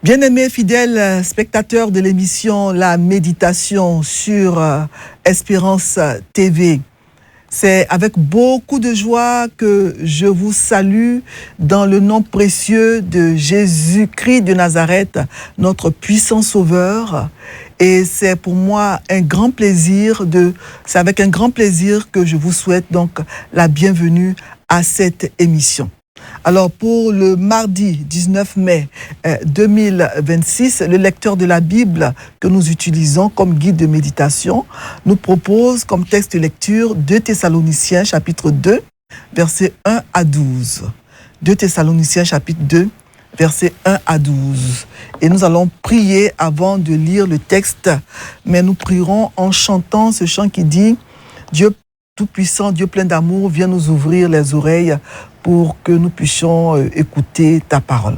Bien-aimés fidèles spectateurs de l'émission La Méditation sur Espérance TV, c'est avec beaucoup de joie que je vous salue dans le nom précieux de Jésus-Christ de Nazareth, notre puissant Sauveur. Et c'est pour moi un grand plaisir c'est avec un grand plaisir que je vous souhaite donc la bienvenue à cette émission. Alors pour le mardi 19 mai 2026, le lecteur de la Bible que nous utilisons comme guide de méditation nous propose comme texte de lecture 2 Thessaloniciens chapitre 2, versets 1 à 12. 2 Thessaloniciens chapitre 2, versets 1 à 12. Et nous allons prier avant de lire le texte, mais nous prierons en chantant ce chant qui dit « Dieu Tout-Puissant, Dieu plein d'amour, viens nous ouvrir les oreilles pour que nous puissions écouter ta parole. »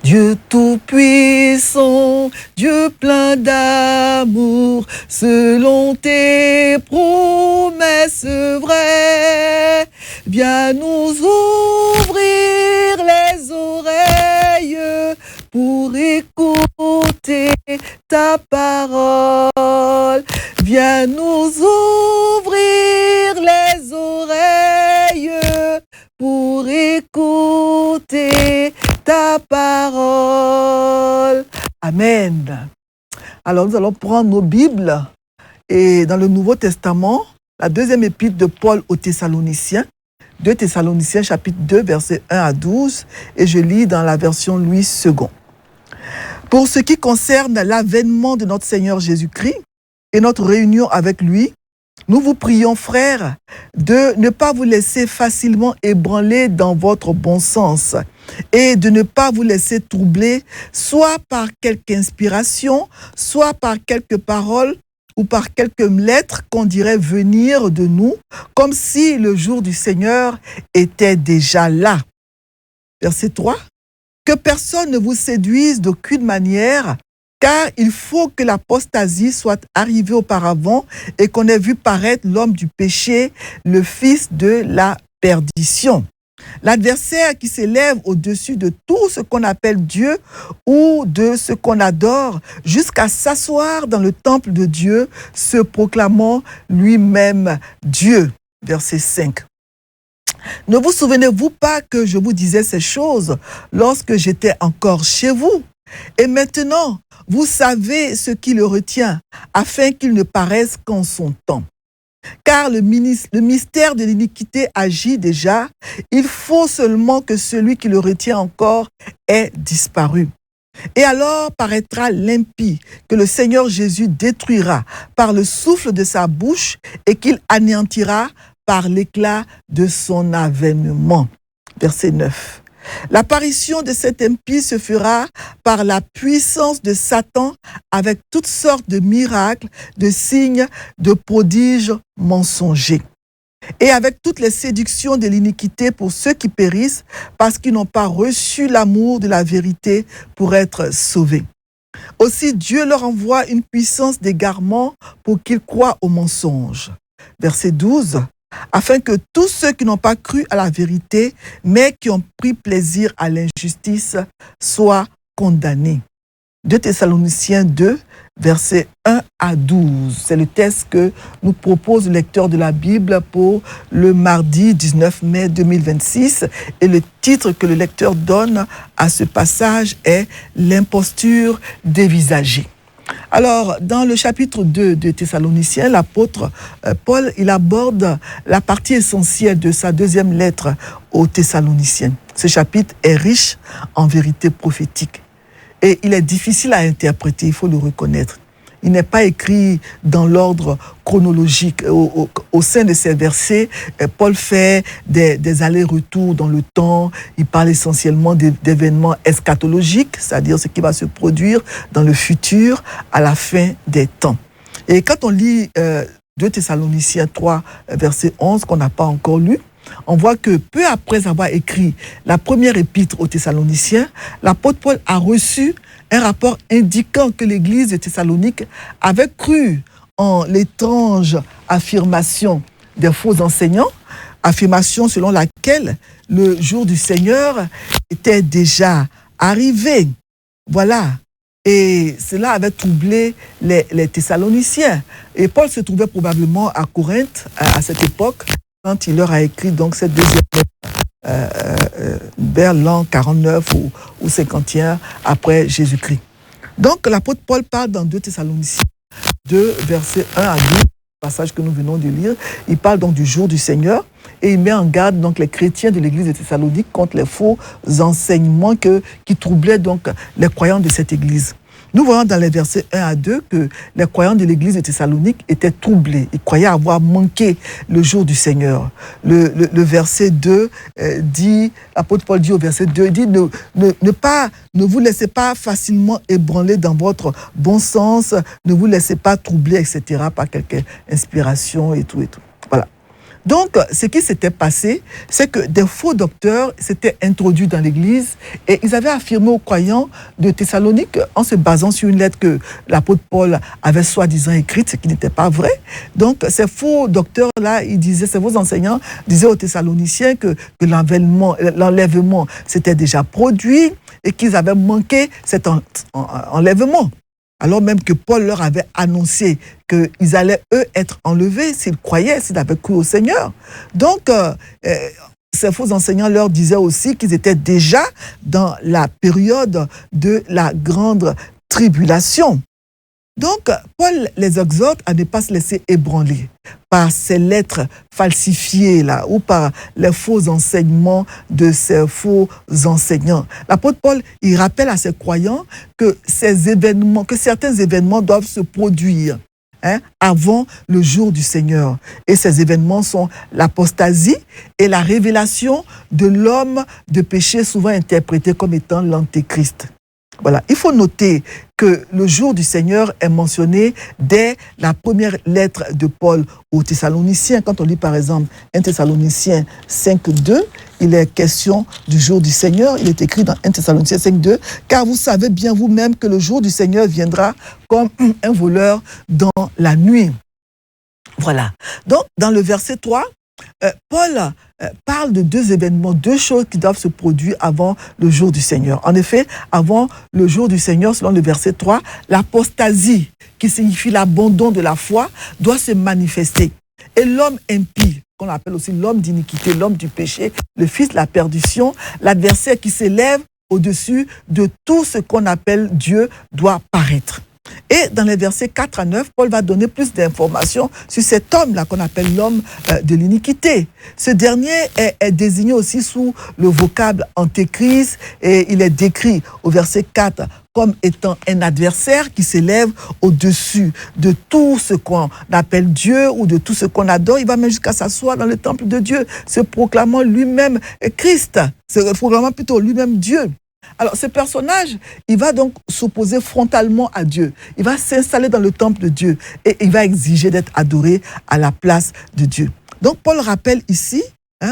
Dieu Tout-Puissant, Dieu plein d'amour, selon tes promesses vraies, viens nous ouvrir les oreilles pour écouter ta parole. Viens nous ouvrir les oreilles pour écouter ta parole. Amen. Alors nous allons prendre nos Bibles et dans le Nouveau Testament, la deuxième épître de Paul aux Thessaloniciens, 2 Thessaloniciens chapitre 2 versets 1 à 12, et je lis dans la version Louis II. Pour ce qui concerne l'avènement de notre Seigneur Jésus-Christ et notre réunion avec lui, nous vous prions, frères, de ne pas vous laisser facilement ébranler dans votre bon sens et de ne pas vous laisser troubler, soit par quelque inspiration, soit par quelques paroles ou par quelques lettres qu'on dirait venir de nous, comme si le jour du Seigneur était déjà là. Verset 3. Que personne ne vous séduise d'aucune manière, car il faut que l'apostasie soit arrivée auparavant et qu'on ait vu paraître l'homme du péché, le fils de la perdition. L'adversaire qui s'élève au-dessus de tout ce qu'on appelle Dieu ou de ce qu'on adore, jusqu'à s'asseoir dans le temple de Dieu, se proclamant lui-même Dieu. Verset 5. Ne vous souvenez-vous pas que je vous disais ces choses lorsque j'étais encore chez vous? Et maintenant, vous savez ce qui le retient, afin qu'il ne paraisse qu'en son temps. Car le mystère de l'iniquité agit déjà, il faut seulement que celui qui le retient encore ait disparu. Et alors paraîtra l'impie que le Seigneur Jésus détruira par le souffle de sa bouche et qu'il anéantira par l'éclat de son avènement. Verset 9. L'apparition de cet impie se fera par la puissance de Satan avec toutes sortes de miracles, de signes, de prodiges mensongers. Et avec toutes les séductions de l'iniquité pour ceux qui périssent parce qu'ils n'ont pas reçu l'amour de la vérité pour être sauvés. Aussi Dieu leur envoie une puissance d'égarement pour qu'ils croient au mensonge. Verset 12. Afin que tous ceux qui n'ont pas cru à la vérité, mais qui ont pris plaisir à l'injustice, soient condamnés. 2 Thessaloniciens 2, versets 1 à 12. C'est le texte que nous propose le lecteur de la Bible pour le mardi 19 mai 2026. Et le titre que le lecteur donne à ce passage est « L'imposture dévisagée ». Alors, dans le chapitre 2 de Thessaloniciens, l'apôtre Paul, il aborde la partie essentielle de sa deuxième lettre aux Thessaloniciens. Ce chapitre est riche en vérité prophétique et il est difficile à interpréter, il faut le reconnaître. Il n'est pas écrit dans l'ordre chronologique. Au sein de ces versets, Paul fait des allers-retours dans le temps. Il parle essentiellement d'événements eschatologiques, c'est-à-dire ce qui va se produire dans le futur, à la fin des temps. Et quand on lit 2 Thessaloniciens 3, verset 11, qu'on n'a pas encore lu, on voit que peu après avoir écrit la première épître aux Thessaloniciens, l'apôtre Paul a reçu un rapport indiquant que l'église de Thessalonique avait cru en l'étrange affirmation des faux enseignants, affirmation selon laquelle le jour du Seigneur était déjà arrivé. Voilà. Et cela avait troublé les Thessaloniciens. Et Paul se trouvait probablement à Corinthe à cette époque, quand il leur a écrit donc cette deuxième vers l'an 49 ou 51 après Jésus-Christ. Donc l'apôtre Paul parle dans 2 Thessaloniciens 2, versets 1 à 12, passage que nous venons de lire. Il parle donc du jour du Seigneur et il met en garde donc les chrétiens de l'église de Thessalonique contre les faux enseignements qui troublaient donc les croyants de cette église. Nous voyons dans les versets 1 à 2 que les croyants de l'église de Thessalonique étaient troublés. Ils croyaient avoir manqué le jour du Seigneur. Le verset 2 dit, l'apôtre Paul dit au verset 2, il dit ne vous laissez pas facilement ébranler dans votre bon sens, ne vous laissez pas troubler, etc. par quelque inspiration et tout et tout. Voilà. Donc, ce qui s'était passé, c'est que des faux docteurs s'étaient introduits dans l'Église et ils avaient affirmé aux croyants de Thessalonique, en se basant sur une lettre que l'apôtre Paul avait soi-disant écrite, ce qui n'était pas vrai. Donc, ces faux docteurs-là, ces faux enseignants disaient aux Thessaloniciens que l'enlèvement s'était déjà produit et qu'ils avaient manqué cet enlèvement. Alors même que Paul leur avait annoncé qu'ils allaient, eux, être enlevés s'ils croyaient, s'ils avaient cru au Seigneur. Donc, ces faux enseignants leur disaient aussi qu'ils étaient déjà dans la période de la grande tribulation. Donc, Paul les exhorte à ne pas se laisser ébranler par ces lettres falsifiées là, ou par les faux enseignements de ces faux enseignants. L'apôtre Paul, il rappelle à ses croyants que certains événements doivent se produire avant le jour du Seigneur. Et ces événements sont l'apostasie et la révélation de l'homme de péché, souvent interprété comme étant l'antéchrist. Voilà. Il faut noter que le jour du Seigneur est mentionné dès la première lettre de Paul aux Thessaloniciens. Quand on lit par exemple 1 Thessaloniciens 5.2, il est question du jour du Seigneur. Il est écrit dans 1 Thessaloniciens 5.2, « Car vous savez bien vous-même que le jour du Seigneur viendra comme un voleur dans la nuit. » Voilà. Donc, dans le verset 3, Paul parle de deux événements, deux choses qui doivent se produire avant le jour du Seigneur. En effet, avant le jour du Seigneur, selon le verset 3, l'apostasie, qui signifie l'abandon de la foi, doit se manifester. Et l'homme impie, qu'on appelle aussi l'homme d'iniquité, l'homme du péché, le fils de la perdition, l'adversaire qui s'élève au-dessus de tout ce qu'on appelle Dieu, doit paraître. Et dans les versets 4 à 9, Paul va donner plus d'informations sur cet homme-là qu'on appelle l'homme de l'iniquité. Ce dernier est désigné aussi sous le vocable antéchrist et il est décrit au verset 4 comme étant un adversaire qui s'élève au-dessus de tout ce qu'on appelle Dieu ou de tout ce qu'on adore. Il va même jusqu'à s'asseoir dans le temple de Dieu, se proclamant lui-même Christ, se proclamant plutôt lui-même Dieu. Alors, ce personnage, il va donc s'opposer frontalement à Dieu. Il va s'installer dans le temple de Dieu et il va exiger d'être adoré à la place de Dieu. Donc, Paul rappelle ici,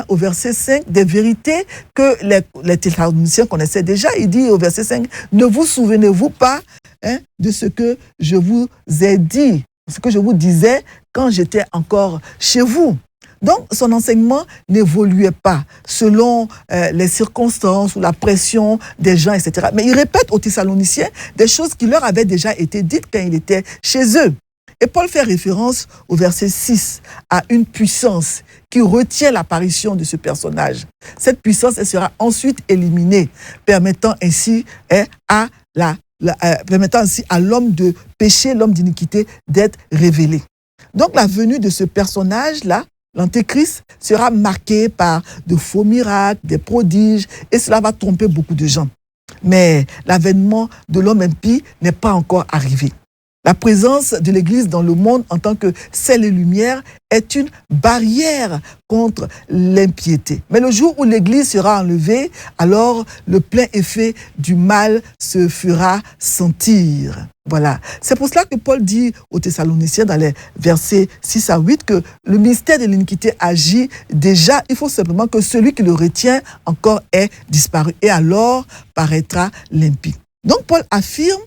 au verset 5, des vérités que les Thessaloniciens connaissaient déjà. Il dit au verset 5, « Ne vous souvenez-vous pas de ce que je vous ai dit, ce que je vous disais quand j'étais encore chez vous ?» Donc, son enseignement n'évoluait pas selon les circonstances ou la pression des gens, etc. Mais il répète aux Thessaloniciens des choses qui leur avaient déjà été dites quand il était chez eux. Et Paul fait référence au verset 6 à une puissance qui retient l'apparition de ce personnage. Cette puissance, elle sera ensuite éliminée, permettant ainsi à l'homme de péché, l'homme d'iniquité, d'être révélé. Donc, la venue de ce personnage-là, l'antéchrist, sera marqué par de faux miracles, des prodiges, et cela va tromper beaucoup de gens. Mais l'avènement de l'homme impie n'est pas encore arrivé. La présence de l'Église dans le monde en tant que sel et lumière est une barrière contre l'impiété. Mais le jour où l'Église sera enlevée, alors le plein effet du mal se fera sentir. Voilà. C'est pour cela que Paul dit aux Thessaloniciens dans les versets 6 à 8 que le mystère de l'iniquité agit déjà. Il faut simplement que celui qui le retient encore ait disparu. Et alors paraîtra l'impie. Donc Paul affirme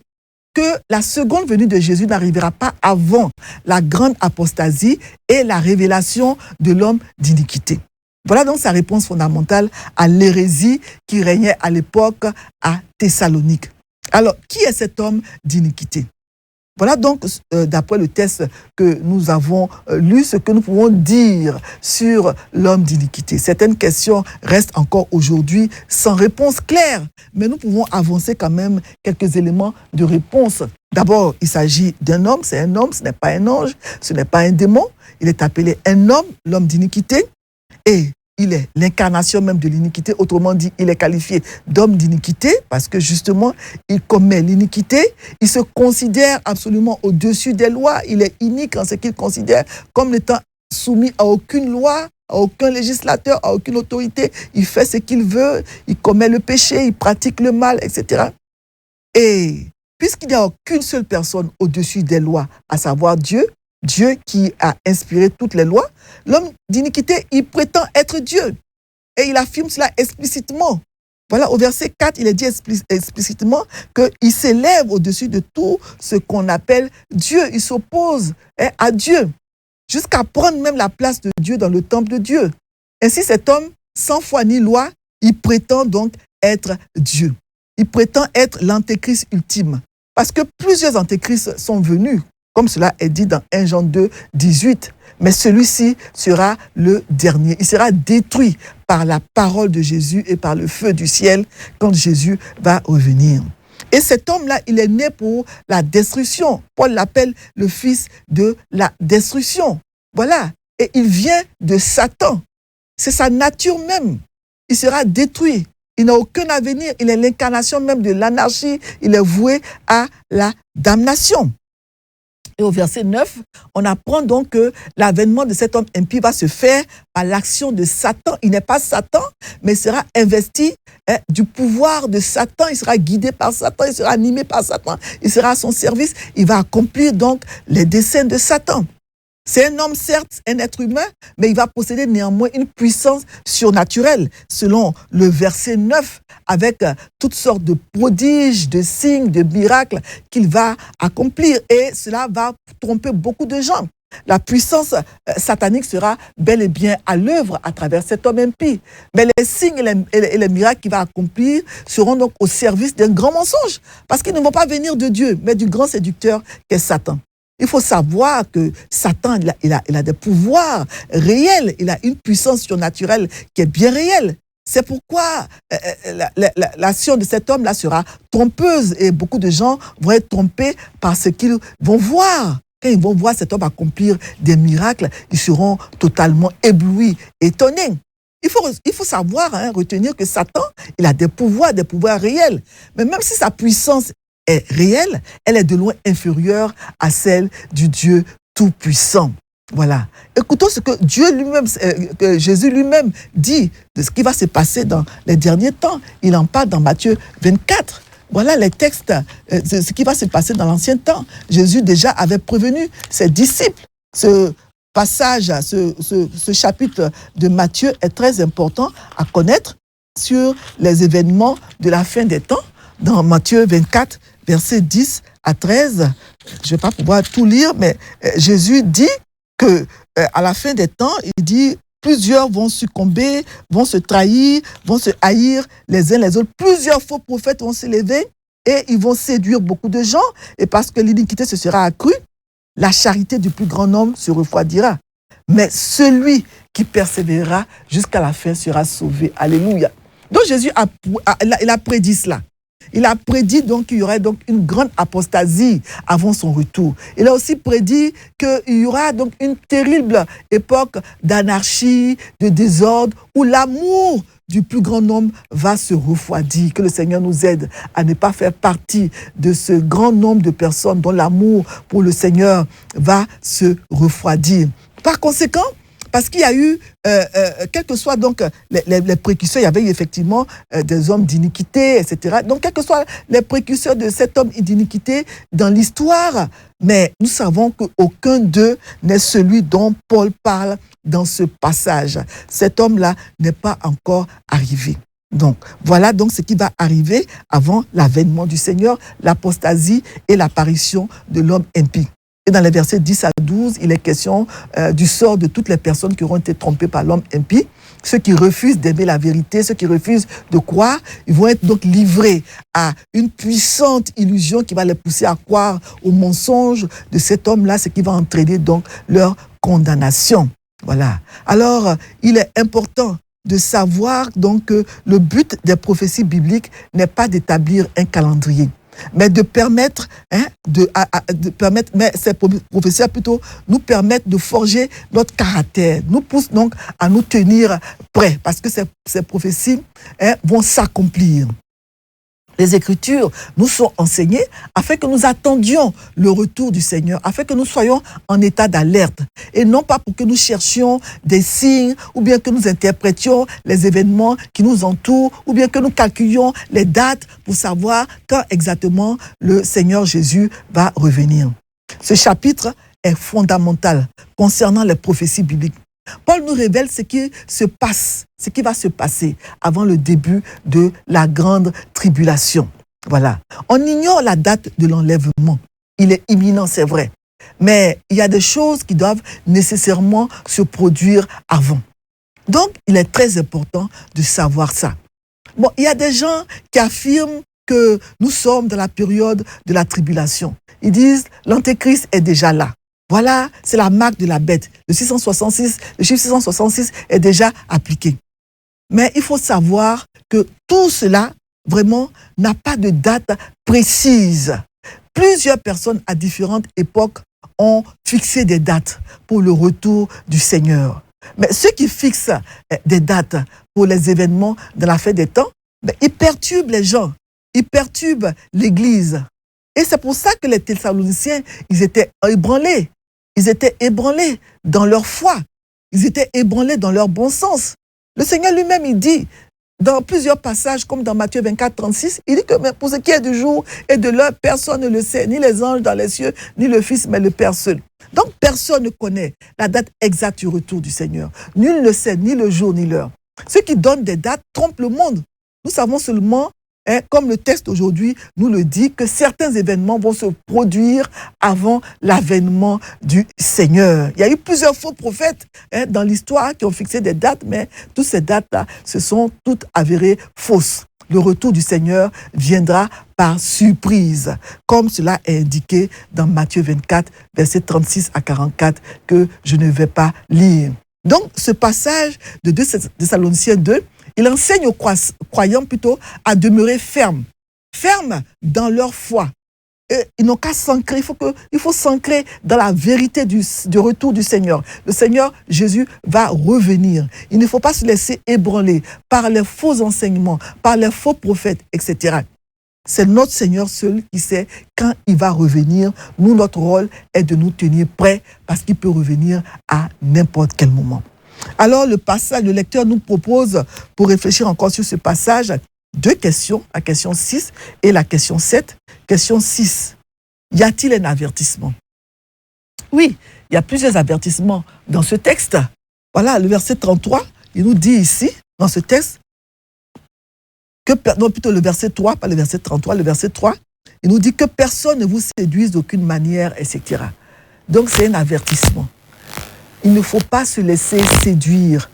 que la seconde venue de Jésus n'arrivera pas avant la grande apostasie et la révélation de l'homme d'iniquité. Voilà donc sa réponse fondamentale à l'hérésie qui régnait à l'époque à Thessalonique. Alors, qui est cet homme d'iniquité? Voilà donc, d'après le texte que nous avons lu, ce que nous pouvons dire sur l'homme d'iniquité. Certaines questions restent encore aujourd'hui sans réponse claire, mais nous pouvons avancer quand même quelques éléments de réponse. D'abord, il s'agit d'un homme, c'est un homme, ce n'est pas un ange, ce n'est pas un démon. Il est appelé un homme, l'homme d'iniquité, et il est l'incarnation même de l'iniquité. Autrement dit, il est qualifié d'homme d'iniquité parce que justement, il commet l'iniquité. Il se considère absolument au-dessus des lois. Il est inique en ce qu'il considère comme n'étant soumis à aucune loi, à aucun législateur, à aucune autorité. Il fait ce qu'il veut, il commet le péché, il pratique le mal, etc. Et puisqu'il n'y a aucune seule personne au-dessus des lois, à savoir Dieu, Dieu qui a inspiré toutes les lois, l'homme d'iniquité, il prétend être Dieu. Et il affirme cela explicitement. Voilà, au verset 4, il est dit explicitement qu'il s'élève au-dessus de tout ce qu'on appelle Dieu. Il s'oppose à Dieu, jusqu'à prendre même la place de Dieu dans le temple de Dieu. Ainsi, cet homme, sans foi ni loi, il prétend donc être Dieu. Il prétend être l'antéchrist ultime. Parce que plusieurs antéchrists sont venus, comme cela est dit dans 1 Jean 2, 18. Mais celui-ci sera le dernier. Il sera détruit par la parole de Jésus et par le feu du ciel quand Jésus va revenir. Et cet homme-là, il est né pour la destruction. Paul l'appelle le fils de la destruction. Voilà. Et il vient de Satan. C'est sa nature même. Il sera détruit. Il n'a aucun avenir. Il est l'incarnation même de l'anarchie. Il est voué à la damnation. Et au verset 9, on apprend donc que l'avènement de cet homme impie va se faire par l'action de Satan. Il n'est pas Satan, mais il sera investi du pouvoir de Satan. Il sera guidé par Satan, il sera animé par Satan. Il sera à son service. Il va accomplir donc les desseins de Satan. C'est un homme, certes, un être humain, mais il va posséder néanmoins une puissance surnaturelle, selon le verset 9, avec toutes sortes de prodiges, de signes, de miracles qu'il va accomplir. Et cela va tromper beaucoup de gens. La puissance satanique sera bel et bien à l'œuvre à travers cet homme impie. Mais les signes et les miracles qu'il va accomplir seront donc au service d'un grand mensonge, parce qu'ils ne vont pas venir de Dieu, mais du grand séducteur qu'est Satan. Il faut savoir que Satan, il a des pouvoirs réels, il a une puissance surnaturelle qui est bien réelle. C'est pourquoi l'action de cet homme-là sera trompeuse et beaucoup de gens vont être trompés par ce qu'ils vont voir. Quand ils vont voir cet homme accomplir des miracles, ils seront totalement éblouis, étonnés. Il faut savoir, retenir que Satan, il a des pouvoirs réels. Mais même si sa puissance est réelle, elle est de loin inférieure à celle du Dieu tout-puissant. Voilà. Écoutons ce que Dieu lui-même, que Jésus lui-même dit de ce qui va se passer dans les derniers temps. Il en parle dans Matthieu 24. Voilà les textes de ce qui va se passer dans l'ancien temps. Jésus déjà avait prévenu ses disciples. Ce passage, ce chapitre de Matthieu est très important à connaître sur les événements de la fin des temps. Dans Matthieu 24, versets 10 à 13, je ne vais pas pouvoir tout lire, mais Jésus dit que à la fin des temps, il dit, plusieurs vont succomber, vont se trahir, vont se haïr les uns les autres. Plusieurs faux prophètes vont s'élever et ils vont séduire beaucoup de gens. Et parce que l'iniquité se sera accrue, la charité du plus grand nombre se refroidira. Mais celui qui persévérera jusqu'à la fin sera sauvé. Alléluia. Donc Jésus a prédit cela. Il a prédit donc qu'il y aurait donc une grande apostasie avant son retour. Il a aussi prédit qu'il y aura donc une terrible époque d'anarchie, de désordre, où l'amour du plus grand nombre va se refroidir. Que le Seigneur nous aide à ne pas faire partie de ce grand nombre de personnes dont l'amour pour le Seigneur va se refroidir. Par conséquent, parce qu'il y a eu, quels que soient donc les précurseurs, il y avait effectivement des hommes d'iniquité, etc. Donc, quels que soient les précurseurs de cet homme d'iniquité dans l'histoire, mais nous savons qu'aucun d'eux n'est celui dont Paul parle dans ce passage. Cet homme-là n'est pas encore arrivé. Donc, voilà donc ce qui va arriver avant l'avènement du Seigneur, l'apostasie et l'apparition de l'homme impie. Et dans les versets 10 à 12, il est question du sort de toutes les personnes qui auront été trompées par l'homme impie. Ceux qui refusent d'aimer la vérité, ceux qui refusent de croire, ils vont être donc livrés à une puissante illusion qui va les pousser à croire au mensonge de cet homme-là, ce qui va entraîner donc leur condamnation. Voilà. Alors, il est important de savoir donc que le but des prophéties bibliques n'est pas d'établir un calendrier, mais de permettre, mais ces prophéties plutôt nous permettent de forger notre caractère, nous poussent donc à nous tenir prêts, parce que ces prophéties vont s'accomplir. Les Écritures nous sont enseignées afin que nous attendions le retour du Seigneur, afin que nous soyons en état d'alerte, et non pas pour que nous cherchions des signes, ou bien que nous interprétions les événements qui nous entourent, ou bien que nous calculions les dates pour savoir quand exactement le Seigneur Jésus va revenir. Ce chapitre est fondamental concernant les prophéties bibliques. Paul nous révèle ce qui se passe, ce qui va se passer avant le début de la grande tribulation. Voilà. On ignore la date de l'enlèvement. Il est imminent, c'est vrai. Mais il y a des choses qui doivent nécessairement se produire avant. Donc, il est très important de savoir ça. Bon, il y a des gens qui affirment que nous sommes dans la période de la tribulation. Ils disent l'Antéchrist est déjà là. Voilà, c'est la marque de la bête. Le chiffre 666 est déjà appliqué. Mais il faut savoir que tout cela, vraiment, n'a pas de date précise. Plusieurs personnes à différentes époques ont fixé des dates pour le retour du Seigneur. Mais ceux qui fixent des dates pour les événements de la fin des temps, ils perturbent les gens, ils perturbent l'Église. Et c'est pour ça que les Thessaloniciens, ils étaient ébranlés. Ils étaient ébranlés dans leur foi. Ils étaient ébranlés dans leur bon sens. Le Seigneur lui-même, il dit, dans plusieurs passages, comme dans Matthieu 24, 36, il dit que pour ce qui est du jour et de l'heure, personne ne le sait, ni les anges dans les cieux, ni le Fils, mais le Père seul. Donc, personne ne connaît la date exacte du retour du Seigneur. Nul ne sait ni le jour ni l'heure. Ceux qui donnent des dates trompent le monde. Nous savons seulement, comme le texte aujourd'hui nous le dit, que certains événements vont se produire avant l'avènement du Seigneur. Il y a eu plusieurs faux prophètes dans l'histoire qui ont fixé des dates, mais toutes ces dates-là se sont toutes avérées fausses. Le retour du Seigneur viendra par surprise, comme cela est indiqué dans Matthieu 24, versets 36 à 44, que je ne vais pas lire. Donc, ce passage de 2 Thessaloniciens 2, il enseigne aux croyants plutôt à demeurer fermes dans leur foi. Et ils n'ont qu'à s'ancrer, il faut s'ancrer dans la vérité du retour du Seigneur. Le Seigneur Jésus va revenir. Il ne faut pas se laisser ébranler par les faux enseignements, par les faux prophètes, etc. C'est notre Seigneur seul qui sait quand il va revenir. Nous, notre rôle est de nous tenir prêts parce qu'il peut revenir à n'importe quel moment. Alors, le lecteur nous propose, pour réfléchir encore sur ce passage, 2 questions, la question 6 et la question 7. Question 6, y a-t-il un avertissement? Oui, il y a plusieurs avertissements dans ce texte. Voilà, le verset 33, il nous dit ici, dans ce texte, plutôt le verset 3, pas le verset 33, le verset 3, il nous dit que personne ne vous séduise d'aucune manière, etc. Donc, c'est un avertissement. Il ne faut pas se laisser séduire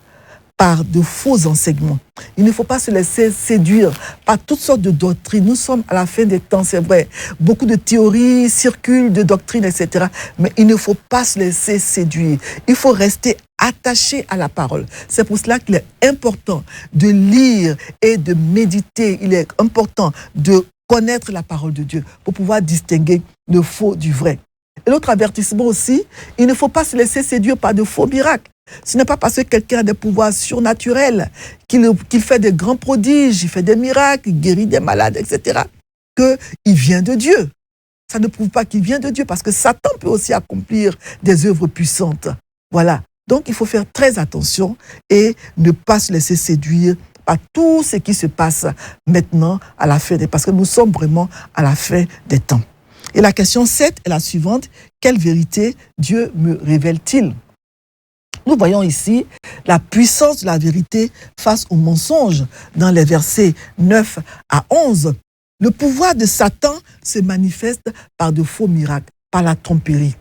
par de faux enseignements. Il ne faut pas se laisser séduire par toutes sortes de doctrines. Nous sommes à la fin des temps, c'est vrai. Beaucoup de théories circulent, de doctrines, etc. Mais il ne faut pas se laisser séduire. Il faut rester attaché à la parole. C'est pour cela qu'il est important de lire et de méditer. Il est important de connaître la parole de Dieu pour pouvoir distinguer le faux du vrai. Et l'autre avertissement aussi, il ne faut pas se laisser séduire par de faux miracles. Ce n'est pas parce que quelqu'un a des pouvoirs surnaturels, qu'il fait des grands prodiges, il fait des miracles, il guérit des malades, etc., qu'il vient de Dieu. Ça ne prouve pas qu'il vient de Dieu, parce que Satan peut aussi accomplir des œuvres puissantes. Voilà. Donc, il faut faire très attention et ne pas se laisser séduire par tout ce qui se passe maintenant à la fin parce que nous sommes vraiment à la fin des temps. Et la question 7 est la suivante. Quelle vérité Dieu me révèle-t-il? Nous voyons ici la puissance de la vérité face au mensonge dans les versets 9 à 11. Le pouvoir de Satan se manifeste par de faux miracles, par la tromperie.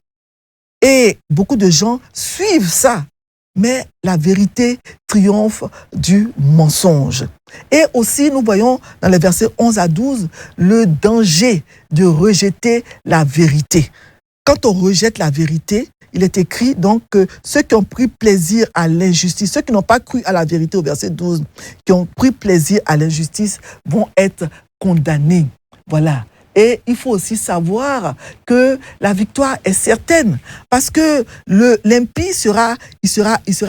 Et beaucoup de gens suivent ça. mais la vérité triomphe du mensonge. Et aussi, nous voyons dans les versets 11 à 12 le danger de rejeter la vérité. Quand on rejette la vérité, il est écrit donc que ceux qui ont pris plaisir à l'injustice, ceux qui n'ont pas cru à la vérité au verset 12, qui ont pris plaisir à l'injustice vont être condamnés. Voilà. Et il faut aussi savoir que la victoire est certaine parce que l'impie sera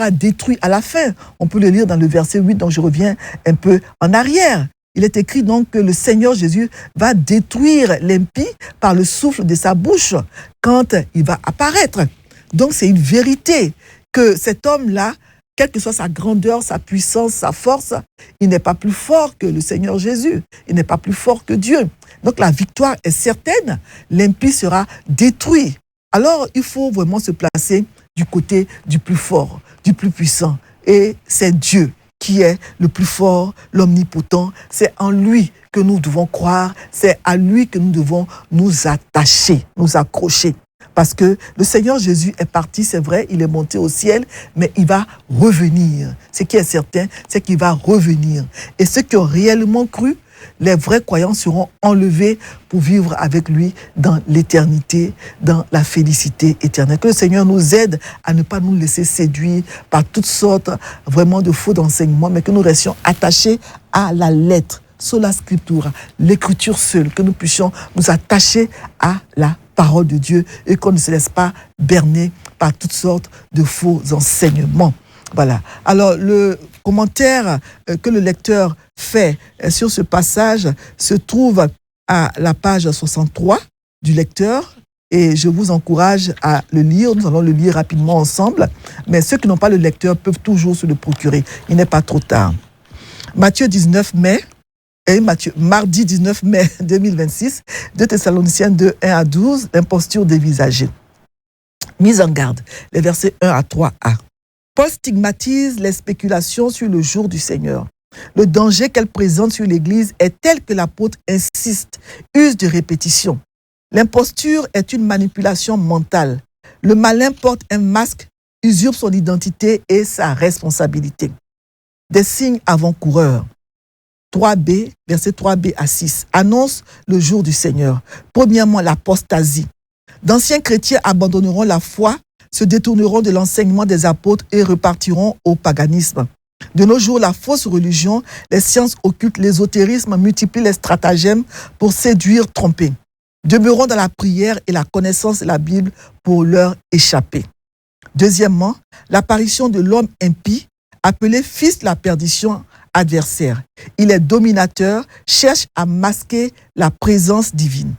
détruit à la fin. On peut le lire dans le verset 8, donc je reviens un peu en arrière. Il est écrit donc que le Seigneur Jésus va détruire l'impie par le souffle de sa bouche quand il va apparaître. Donc c'est une vérité que cet homme-là, quelle que soit sa grandeur, sa puissance, sa force, il n'est pas plus fort que le Seigneur Jésus. Il n'est pas plus fort que Dieu. Donc la victoire est certaine, l'impie sera détruit. Alors il faut vraiment se placer du côté du plus fort, du plus puissant. Et c'est Dieu qui est le plus fort, l'omnipotent. C'est en lui que nous devons croire, c'est à lui que nous devons nous attacher, nous accrocher. Parce que le Seigneur Jésus est parti, c'est vrai, il est monté au ciel, mais il va revenir. Ce qui est certain, c'est qu'il va revenir. Et ceux qui ont réellement cru, les vrais croyants seront enlevés pour vivre avec lui dans l'éternité, dans la félicité éternelle. Que le Seigneur nous aide à ne pas nous laisser séduire par toutes sortes vraiment de faux enseignements, mais que nous restions attachés à la lettre, sola scriptura, l'écriture seule, que nous puissions nous attacher à la parole de Dieu et qu'on ne se laisse pas berner par toutes sortes de faux enseignements. Voilà. Alors, le commentaire que le lecteur fait sur ce passage se trouve à la page 63 du lecteur et je vous encourage à le lire. Nous allons le lire rapidement ensemble, mais ceux qui n'ont pas le lecteur peuvent toujours se le procurer. Il n'est pas trop tard. Mardi 19 mai 2026, 2 Thessaloniciens 2, 1 à 12, l'imposture dévisagée. Mise en garde, les versets 1 à 3a. Paul stigmatise les spéculations sur le jour du Seigneur. Le danger qu'elle présente sur l'Église est tel que l'apôtre insiste, use de répétition. L'imposture est une manipulation mentale. Le malin porte un masque, usurpe son identité et sa responsabilité. Des signes avant-coureurs. 3b, verset 3b à 6, annonce le jour du Seigneur. Premièrement, l'apostasie. D'anciens chrétiens abandonneront la foi, se détourneront de l'enseignement des apôtres et repartiront au paganisme. De nos jours, la fausse religion, les sciences occultes, l'ésotérisme multiplient les stratagèmes pour séduire, tromper. Demeurons dans la prière et la connaissance de la Bible pour leur échapper. Deuxièmement, l'apparition de l'homme impie, appelé fils de la perdition, adversaire. Il est dominateur, cherche à masquer la présence divine.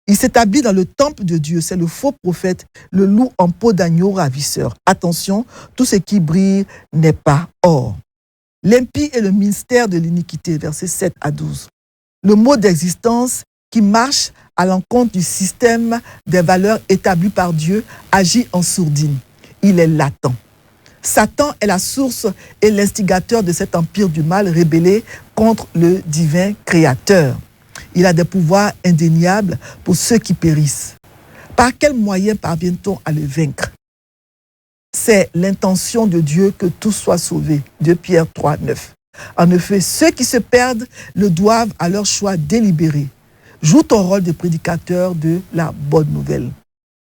Il s'établit dans le temple de Dieu, c'est le faux prophète, le loup en peau d'agneau ravisseur. Attention, tout ce qui brille n'est pas or. L'impie est le mystère de l'iniquité, versets 7 à 12. Le mode d'existence qui marche à l'encontre du système des valeurs établies par Dieu agit en sourdine. Il est latent. Satan est la source et l'instigateur de cet empire du mal rébellé contre le divin créateur. Il a des pouvoirs indéniables pour ceux qui périssent. Par quels moyens parvient-on à le vaincre? C'est l'intention de Dieu que tous soient sauvés. 2 Pierre 3, 9. En effet, ceux qui se perdent le doivent à leur choix délibéré. Joue ton rôle de prédicateur de la bonne nouvelle.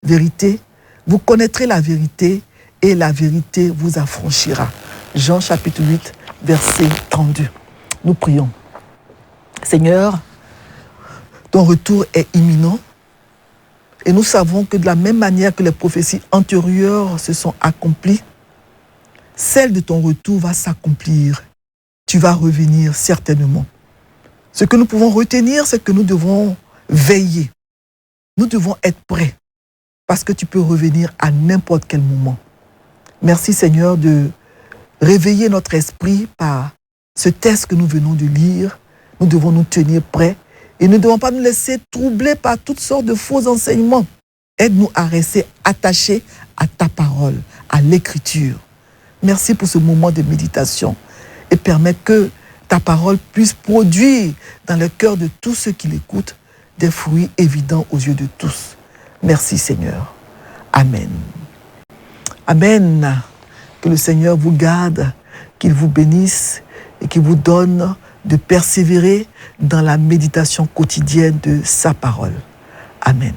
Vérité, vous connaîtrez la vérité et la vérité vous affranchira. Jean chapitre 8, verset 32. Nous prions. Seigneur, ton retour est imminent et nous savons que de la même manière que les prophéties antérieures se sont accomplies, celle de ton retour va s'accomplir. Tu vas revenir certainement. Ce que nous pouvons retenir, c'est que nous devons veiller. Nous devons être prêts parce que tu peux revenir à n'importe quel moment. Merci Seigneur de réveiller notre esprit par ce texte que nous venons de lire. Nous devons nous tenir prêts et nous ne devons pas nous laisser troubler par toutes sortes de faux enseignements. Aide-nous à rester attachés à ta parole, à l'écriture. Merci pour ce moment de méditation et permets que ta parole puisse produire dans le cœur de tous ceux qui l'écoutent des fruits évidents aux yeux de tous. Merci Seigneur. Amen. Amen. Que le Seigneur vous garde, qu'il vous bénisse et qu'il vous donne de persévérer dans la méditation quotidienne de sa parole. Amen.